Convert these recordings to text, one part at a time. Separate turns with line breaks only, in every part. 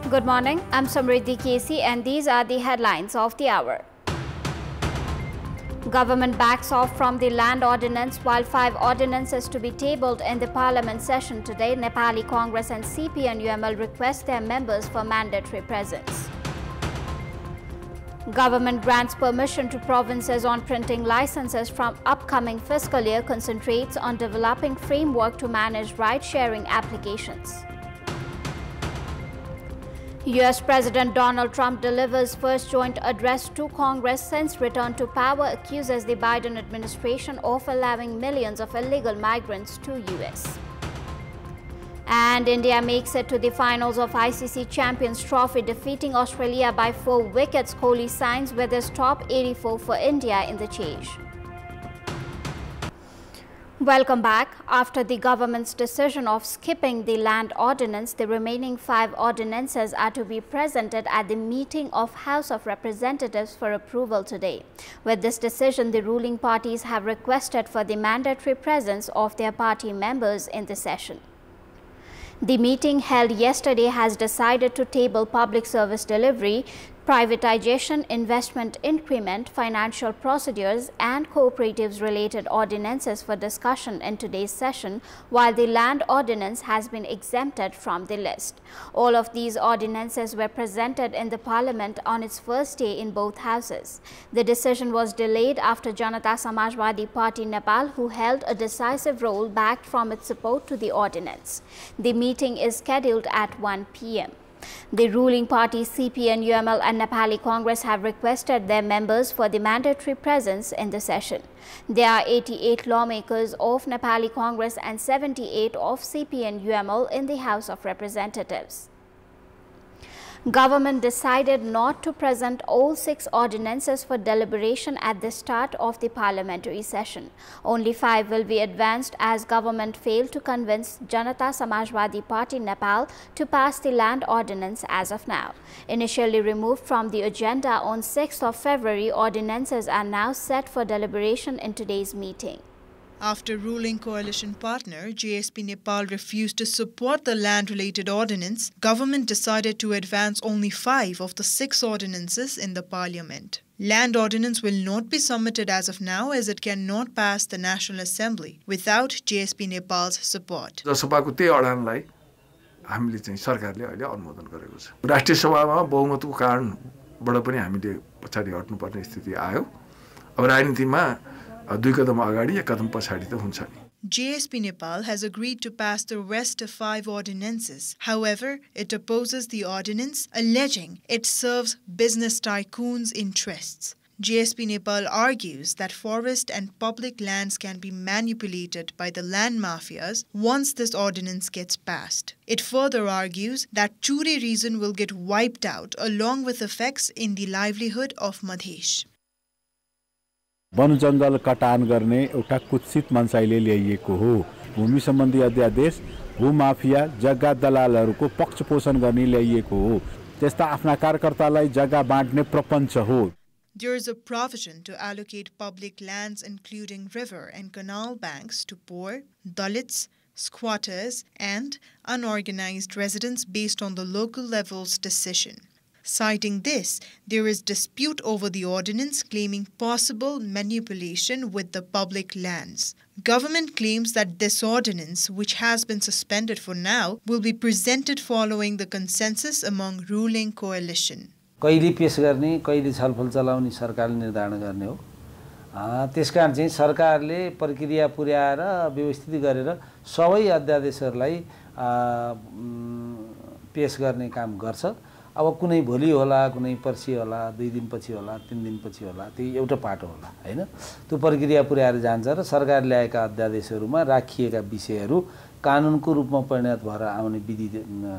Good morning, I'm Samriddhi K.C. and these are the headlines of the hour. Government backs off from the land ordinance while 5 ordinances to be tabled in the parliament session today. Nepali Congress and CP and UML request their members for mandatory presence. Government grants permission to provinces on printing licenses from upcoming fiscal year, concentrates on developing framework to manage ride-sharing applications. US President Donald Trump delivers first joint address to Congress since return to power, accuses the Biden administration of allowing millions of illegal migrants to US. And India makes it to the finals of ICC Champions Trophy, defeating Australia by 4 wickets. Kohli signs with his top 84 for India in the chase. Welcome back. After the government's decision of skipping the land ordinance, the remaining 5 ordinances are to be presented at the meeting of House of Representatives for approval today. With this decision, the ruling parties have requested for the mandatory presence of their party members in the session. The meeting held yesterday has decided to table public service delivery, privatization, investment increment, financial procedures and cooperatives-related ordinances for discussion in today's session, while the land ordinance has been exempted from the list. All of these ordinances were presented in the parliament on its first day in both houses. The decision was delayed after Janata Samajwadi Party Nepal, who held a decisive role, backed from its support to the ordinance. The meeting is scheduled at 1 p.m. The ruling parties CP and UML and Nepali Congress have requested their members for the mandatory presence in the session. There are 88 lawmakers of Nepali Congress and 78 of CP and UML in the House of Representatives. Government decided not to present all 6 ordinances for deliberation at the start of the parliamentary session. Only 5 will be advanced as government failed to convince Janata Samajwadi Party Nepal to pass the land ordinance as of now. Initially removed from the agenda on 6th of February, ordinances are now set for deliberation in today's meeting.
After ruling coalition partner JSP Nepal refused to support the land-related ordinance, government decided to advance only 5 of the 6 ordinances in the parliament. Land ordinance will not be submitted as of now, as it cannot pass the National Assembly without JSP Nepal's support.
हामीले चाहिँ सरकारले अहिले अनुमोदन गरेको छ। राष्ट्रिय सभामा बहुमतको कारणबाट पनि हामीले पछाडी हट्नुपर्ने स्थिति आयो। अब राजनीतिमा 2 कदम अगाडि 1 कदम पछाडी त हुन्छ नि।
JSP Nepal has agreed to pass the rest of 5 ordinances. However, it opposes the ordinance, alleging it serves business tycoons' interests. JSP Nepal argues that forest and public lands can be manipulated by the land mafias once this ordinance gets passed. It further argues that Chure region will get wiped out along with effects in the livelihood of Madhesh.
वन जंगल कटान गर्ने एउटा कुत्सित मनसाइले ल्याइएको हो। भूमि सम्बन्धी अध्यादेश भूमाफिया जग्गा दलालहरूको पक्षपोषण गर्ने ल्याइएको हो। त्यस्ता आफ्ना कार्यकर्तालाई जग्गा बाँड्ने प्रपञ्च हो।
There is a provision to allocate public lands including river and canal banks to poor, Dalits, squatters and unorganized residents based on the local level's decision. Citing this, there is dispute over the ordinance, claiming possible manipulation with the public lands. Government claims that this ordinance, which has been suspended for now, will be presented following the consensus among ruling coalition.
कहिले पेश गर्ने कहिले छलफल चलाउने सरकारले निर्धारण गर्ने हो। त्यसकारण चाहिँ सरकारले प्रक्रिया पुर्याएर व्यवस्थित गरेर सबै अध्यादेशहरूलाई पेश गर्ने काम गर्छ। अब कुनै भोलि होला, कुनै पर्सि होला, 2 दिनपछि होला, 3 दिनपछि होला, त्यो एउटा पाटो होला, हैन? त्यो प्रक्रिया पुर्याएर जान्छ र सरकार ल्याएका अध्यादेशहरूमा राखिएका विषयहरू कानुनको रूपमा परिणत भएर आउने विधि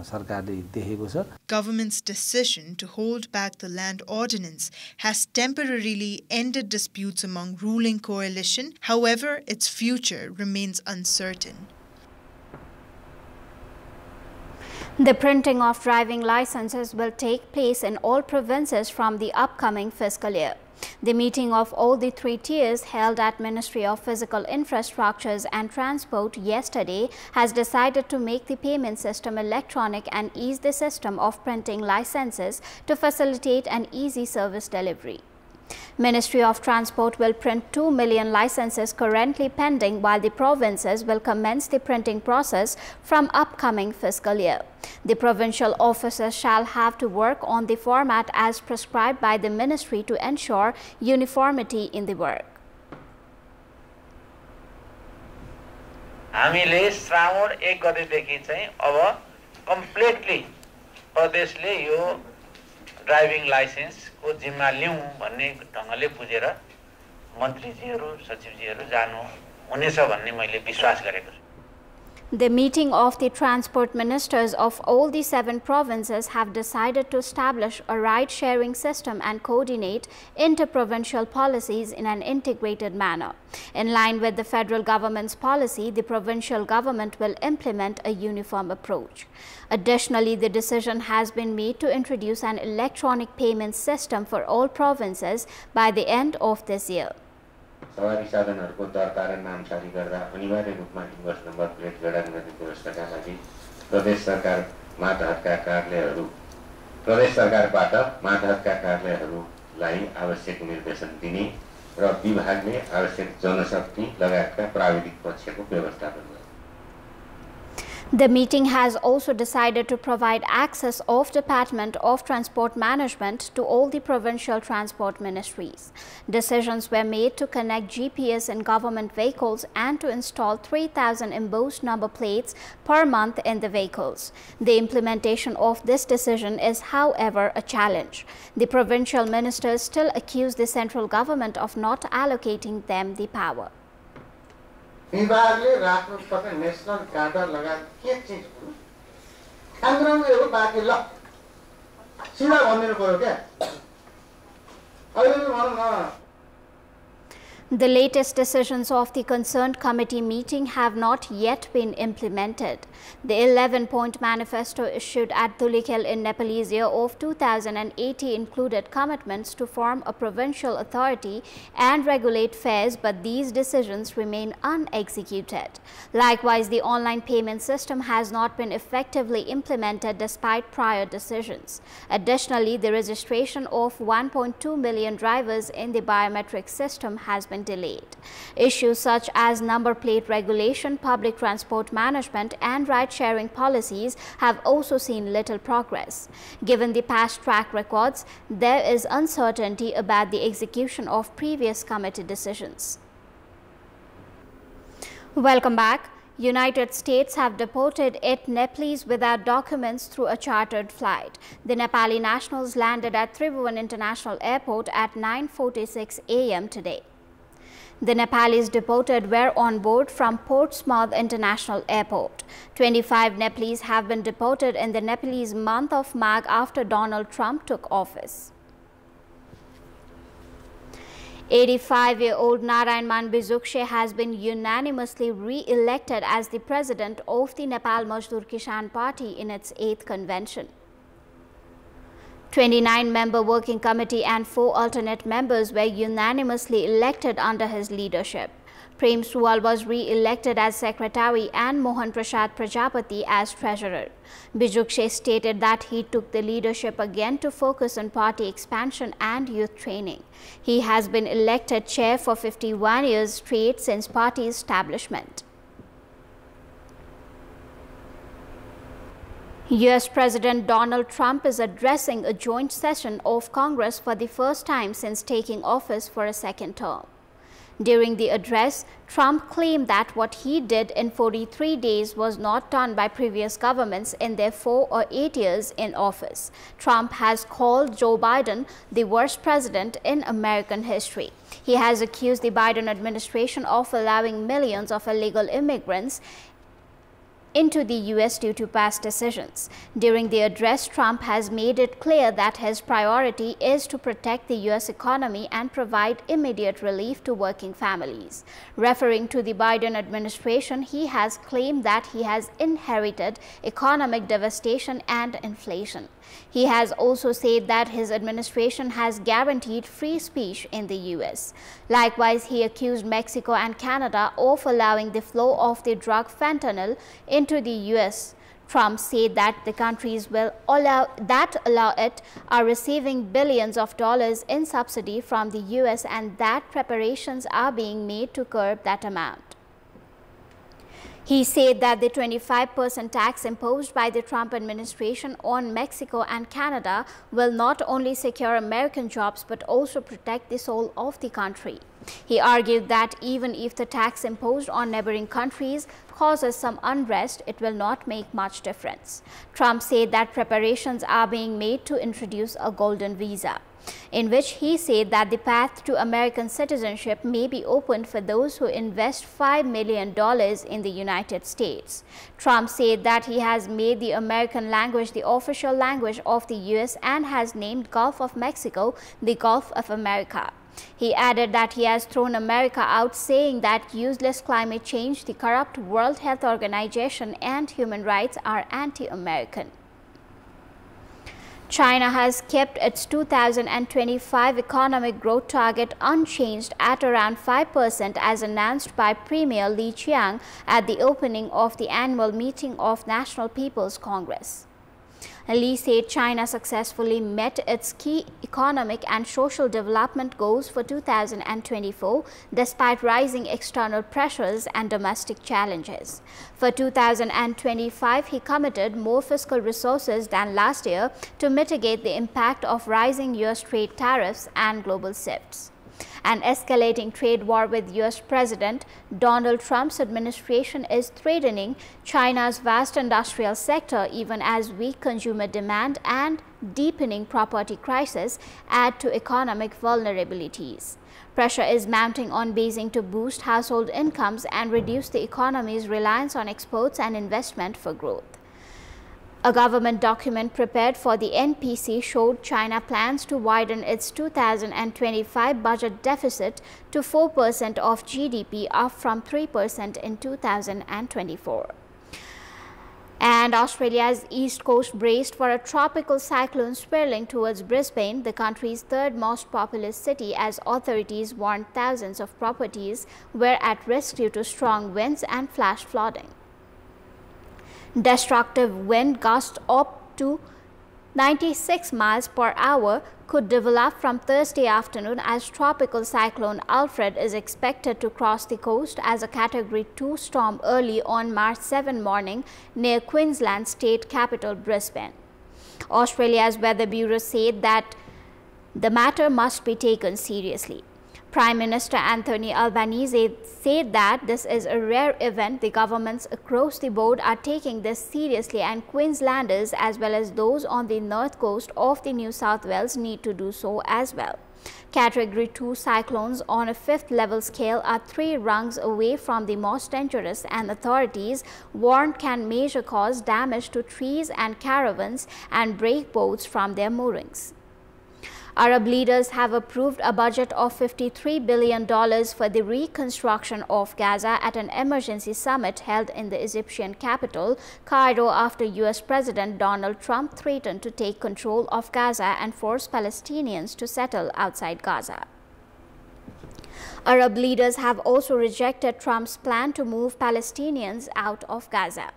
सरकारले देखेको छ।
Government's decision to hold back the land ordinance has temporarily ended disputes among ruling coalition. However, its future remains uncertain.
The printing of driving licenses will take place in all provinces from the upcoming fiscal year. The meeting of all the three tiers held at Ministry of Physical Infrastructures and Transport yesterday has decided to make the payment system electronic and ease the system of printing licenses to facilitate an easy service delivery. Ministry of Transport will print 2 million licenses currently pending, while the provinces will commence the printing process from upcoming fiscal year. The provincial officers shall have to work on the format as prescribed by the ministry to ensure uniformity in the work.
हामीले श्रावण 1 गतेदेखि चाहिँ अब completely प्रदेशले यो driving licence को जिम्मा लिउँ भन्ने ढंगले बुझेर मन्त्रीजीहरु सचिवजीहरु जानु हुनेछ भन्ने मैले विश्वास गरेको छु।
The meeting of the transport ministers of all the 7 provinces have decided to establish a ride-sharing system and coordinate inter-provincial policies in an integrated manner. In line with the federal government's policy, the provincial government will implement a uniform approach. Additionally, the decision has been made to introduce an electronic payment system for all provinces by the end of this year.
सवारी साधनहरुको दर्ता र नामसारी गर्दा अनिवार्य रूपमा invoice number plate जडान गर्ने व्यवस्थाका लागि प्रदेश सरकारबाट मातहतका कार्यालयहरुलाई आवश्यक निर्देशन दिने र विभागले आवश्यक जनशक्ति लगायतका प्राविधिक पक्षको व्यवस्थापन गर्ने।
The meeting has also decided to provide access of Department of Transport Management to all the provincial transport ministries. Decisions were made to connect GPS in government vehicles and to install 3,000 embossed number plates per month in the vehicles. The implementation of this decision is, however, a challenge. The provincial ministers still accuse the central government of not allocating them the power.
विभागले राख्नु पर्ने national girder लगायत के चीज हो कानुनले हो बाकी ल सिधा भन्दिनु पर्यो के अहिले पनि भनौं न।
The latest decisions of the concerned committee meeting have not yet been implemented. The 11-point manifesto issued at Dhulikhel in Nepalese year of 2080 included commitments to form a provincial authority and regulate fares, but these decisions remain unexecuted. Likewise, the online payment system has not been effectively implemented despite prior decisions. Additionally, the registration of 1.2 million drivers in the biometric system has been delayed. Issues such as number plate regulation, public transport management and ride-sharing policies have also seen little progress. Given the past track records, there is uncertainty about the execution of previous committee decisions. Welcome back. United States have deported 8 Nepalese without documents through a chartered flight. The Nepali nationals landed at Tribhuvan International Airport at 9:46 a.m. today. The Nepalis deported were on board from Portsmouth International Airport. 25 Nepalese have been deported in the Nepalese month of Magh after Donald Trump took office. 85-year-old Narayanman Bijukshe has been unanimously re-elected as the president of the Nepal Mazdoor Kisan Party in its 8th convention. 29-member working committee and 4 alternate members were unanimously elected under his leadership. Prem Suwal was re-elected as secretary and Mohan Prasad Prajapati as treasurer. Bijukshe stated that he took the leadership again to focus on party expansion and youth training. He has been elected chair for 51 years straight since party establishment. US President Donald Trump is addressing a joint session of Congress for the first time since taking office for a second term. During the address, Trump claimed that what he did in 43 days was not done by previous governments in their 4 or 8 years in office. Trump has called Joe Biden the worst president in American history. He has accused the Biden administration of allowing millions of illegal immigrants into the U.S. due to past decisions. During the address, Trump has made it clear that his priority is to protect the U.S. economy and provide immediate relief to working families. Referring to the Biden administration, he has claimed that he has inherited economic devastation and inflation. He has also said that his administration has guaranteed free speech in the U.S. Likewise, he accused Mexico and Canada of allowing the flow of the drug fentanyl into the U.S. Trump said that the countries will allow it are receiving billions of dollars in subsidy from the U.S. and that preparations are being made to curb that amount. He said that the 25% tax imposed by the Trump administration on Mexico and Canada will not only secure American jobs but also protect the soul of the country. He argued that even if the tax imposed on neighboring countries causes some unrest, it will not make much difference. Trump said that preparations are being made to introduce a golden visa, in which he said that the path to American citizenship may be opened for those who invest $5 million in the United States. Trump said that he has made the American language the official language of the U.S. and has named Gulf of Mexico the Gulf of America. He added that he has thrown America out, saying that useless climate change, the corrupt World Health Organization, and human rights are anti-American. China has kept its 2025 economic growth target unchanged at around 5% as announced by Premier Li Qiang at the opening of the annual meeting of National People's Congress. Li said China successfully met its key economic and social development goals for 2024 despite rising external pressures and domestic challenges. For 2025, he committed more fiscal resources than last year to mitigate the impact of rising U.S. trade tariffs and global shifts. An escalating trade war with U.S. President Donald Trump's administration is threatening China's vast industrial sector, even as weak consumer demand and deepening property crisis add to economic vulnerabilities. Pressure is mounting on Beijing to boost household incomes and reduce the economy's reliance on exports and investment for growth. A government document prepared for the NPC showed China plans to widen its 2025 budget deficit to 4% of GDP, up from 3% in 2024. And Australia's east coast braced for a tropical cyclone swirling towards Brisbane, the country's third most populous city, as authorities warned thousands of properties were at risk due to strong winds and flash flooding. Destructive wind gusts up to 96 miles per hour could develop from Thursday afternoon as tropical cyclone Alfred is expected to cross the coast as a Category 2 storm early on March 7 morning near Queensland's state capital Brisbane. Australia's Weather Bureau said that the matter must be taken seriously. Prime Minister Anthony Albanese said that this is a rare event. The governments across the board are taking this seriously, and Queenslanders as well as those on the north coast of the New South Wales need to do so as well. Category 2 cyclones on a 5th level scale are 3 rungs away from the most dangerous, and authorities warn can major cause damage to trees and caravans and break boats from their moorings. Arab leaders have approved a budget of $53 billion for the reconstruction of Gaza at an emergency summit held in the Egyptian capital, Cairo, after U.S. President Donald Trump threatened to take control of Gaza and force Palestinians to settle outside Gaza. Arab leaders have also rejected Trump's plan to move Palestinians out of Gaza.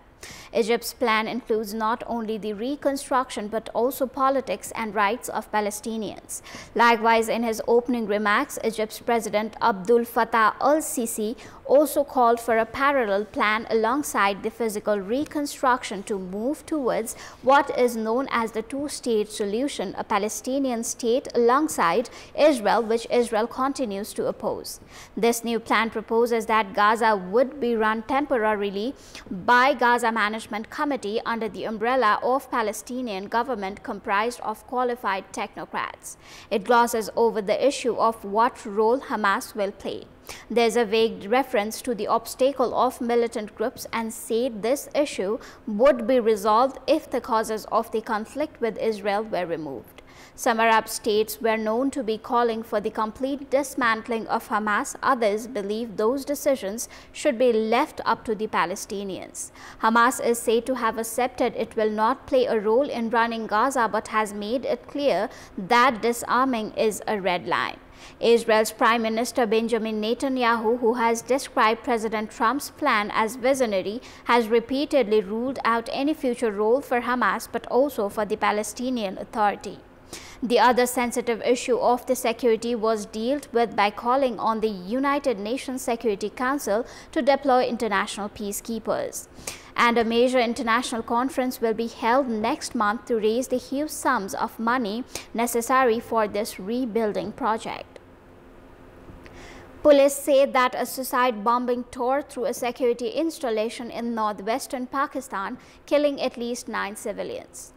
Egypt's plan includes not only the reconstruction but also politics and rights of Palestinians. Likewise, in his opening remarks, Egypt's President Abdul Fattah al-Sisi also called for a parallel plan alongside the physical reconstruction to move towards what is known as the two-state solution, a Palestinian state alongside Israel, which Israel continues to oppose. This new plan proposes that Gaza would be run temporarily by Gaza Disaster Management Committee under the umbrella of Palestinian government comprised of qualified technocrats. It glosses over the issue of what role Hamas will play. There's a vague reference to the obstacle of militant groups and said this issue would be resolved if the causes of the conflict with Israel were removed. Some Arab states were known to be calling for the complete dismantling of Hamas. Others believe those decisions should be left up to the Palestinians. Hamas is said to have accepted it will not play a role in running Gaza, but has made it clear that disarming is a red line. Israel's Prime Minister Benjamin Netanyahu, who has described President Trump's plan as visionary, has repeatedly ruled out any future role for Hamas, but also for the Palestinian Authority. The other sensitive issue of the security was dealt with by calling on the United Nations Security Council to deploy international peacekeepers. And a major international conference will be held next month to raise the huge sums of money necessary for this rebuilding project. Police say that a suicide bombing tore through a security installation in northwestern Pakistan, killing at least 9 civilians.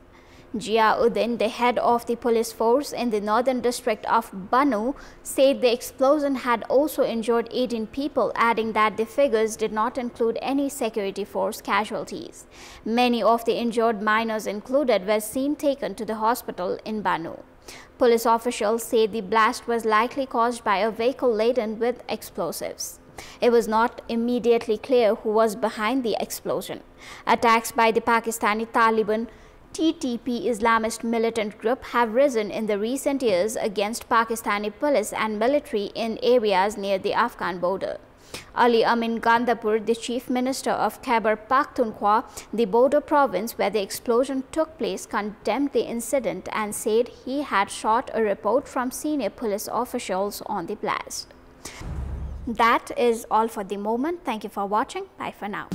Jiauddin, the head of the police force in the northern district of Bannu, said the explosion had also injured 18 people, adding that the figures did not include any security force casualties. Many of the injured minors included were seen taken to the hospital in Bannu. Police officials say the blast was likely caused by a vehicle laden with explosives. It was not immediately clear who was behind the explosion. Attacks by the Pakistani Taliban TTP Islamist militant group have risen in the recent years against Pakistani police and military in areas near the Afghan border. Ali Amin Kantipur, the chief minister of Khyber Pakhtunkhwa, the border province where the explosion took place, condemned the incident and said he had sought a report from senior police officials on the blast. That is all for the moment. Thank you for watching. Bye for now.